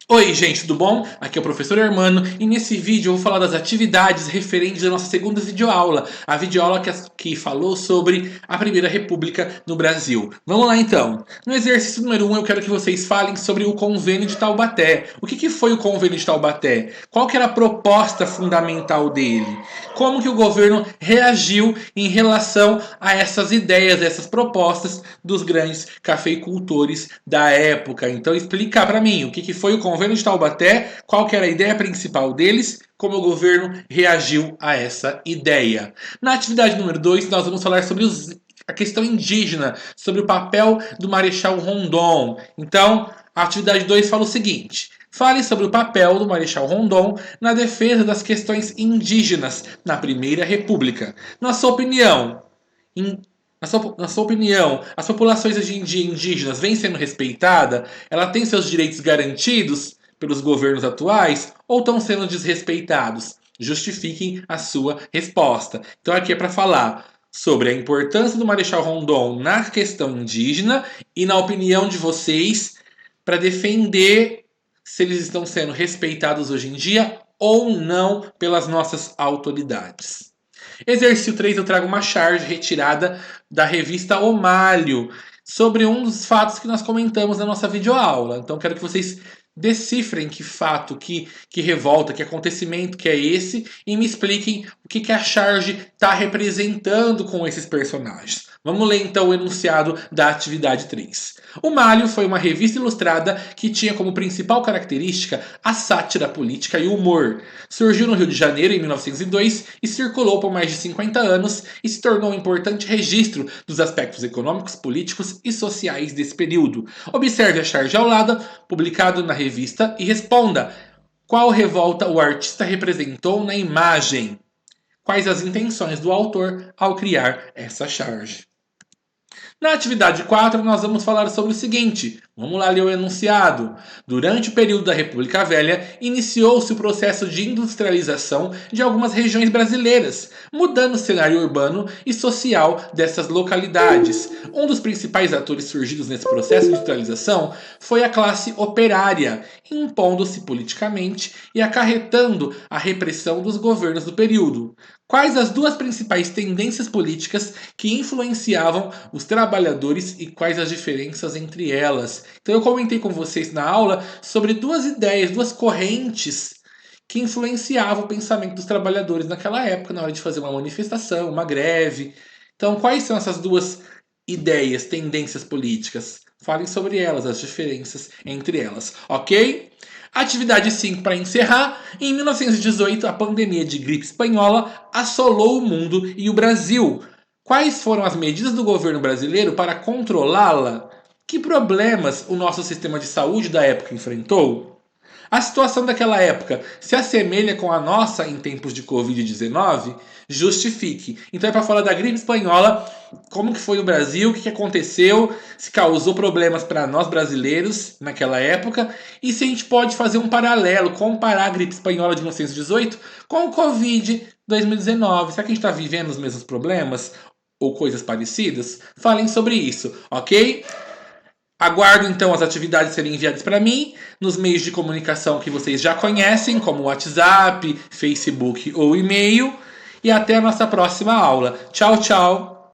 Oi, gente, tudo bom? Aqui é o professor Hermano e nesse vídeo eu vou falar das atividades referentes à nossa segunda videoaula, a videoaula que falou sobre a Primeira República no Brasil. Vamos lá então. No exercício número 1 eu quero que vocês falem sobre o Convênio de Taubaté. O que foi o Convênio de Taubaté? Qual que era a proposta fundamental dele? Como que o governo reagiu em relação a essas ideias, essas propostas dos grandes cafeicultores da época? Então explica para mim o que foi o Convênio de Taubaté, qual que era a ideia principal deles, como o governo reagiu a essa ideia. Na atividade número 2, nós vamos falar sobre a questão indígena, sobre o papel do Marechal Rondon. Então, a atividade 2 fala o seguinte: fale sobre o papel do Marechal Rondon na defesa das questões indígenas na Primeira República. Na sua opinião, na sua opinião, as populações indígenas vêm sendo respeitadas? Ela tem seus direitos garantidos pelos governos atuais ou estão sendo desrespeitados? Justifiquem a sua resposta. Então aqui é para falar sobre a importância do Marechal Rondon na questão indígena e na opinião de vocês para defender se eles estão sendo respeitados hoje em dia ou não pelas nossas autoridades. Exercício 3, eu trago uma charge retirada da revista O Malho sobre um dos fatos que nós comentamos na nossa videoaula. Então, quero que vocês decifrem que fato, que revolta, que acontecimento que é esse e me expliquem o que a charge está representando com esses personagens. Vamos ler então o enunciado da atividade 3. O Malho foi uma revista ilustrada que tinha como principal característica a sátira política e o humor. Surgiu no Rio de Janeiro em 1902 e circulou por mais de 50 anos e se tornou um importante registro dos aspectos econômicos, políticos e sociais desse período. Observe a charge ao lado, publicado na revista, e responda: qual revolta o artista representou na imagem? Quais as intenções do autor ao criar essa charge? Na atividade 4, nós vamos falar sobre o seguinte. Vamos lá ler o enunciado. Durante o período da República Velha, iniciou-se o processo de industrialização de algumas regiões brasileiras, mudando o cenário urbano e social dessas localidades. Um dos principais atores surgidos nesse processo de industrialização foi a classe operária, impondo-se politicamente e acarretando a repressão dos governos do período. Quais as duas principais tendências políticas que influenciavam os trabalhadores e quais as diferenças entre elas? Então eu comentei com vocês na aula sobre duas ideias, duas correntes que influenciavam o pensamento dos trabalhadores naquela época, na hora de fazer uma manifestação, uma greve. Então, quais são essas duas ideias, tendências políticas? Falem sobre elas, as diferenças entre elas, ok? Atividade 5 para encerrar. Em 1918, a pandemia de gripe espanhola assolou o mundo e o Brasil. Quais foram as medidas do governo brasileiro para controlá-la? Que problemas o nosso sistema de saúde da época enfrentou? A situação daquela época se assemelha com a nossa em tempos de Covid-19? Justifique. Então é para falar da gripe espanhola, como que foi no Brasil, o que aconteceu, se causou problemas para nós brasileiros naquela época e se a gente pode fazer um paralelo, comparar a gripe espanhola de 1918 com o Covid 2019. Será que a gente está vivendo os mesmos problemas ou coisas parecidas? Falem sobre isso, ok? Aguardo então as atividades serem enviadas para mim nos meios de comunicação que vocês já conhecem, como WhatsApp, Facebook ou e-mail. E até a nossa próxima aula. Tchau, tchau!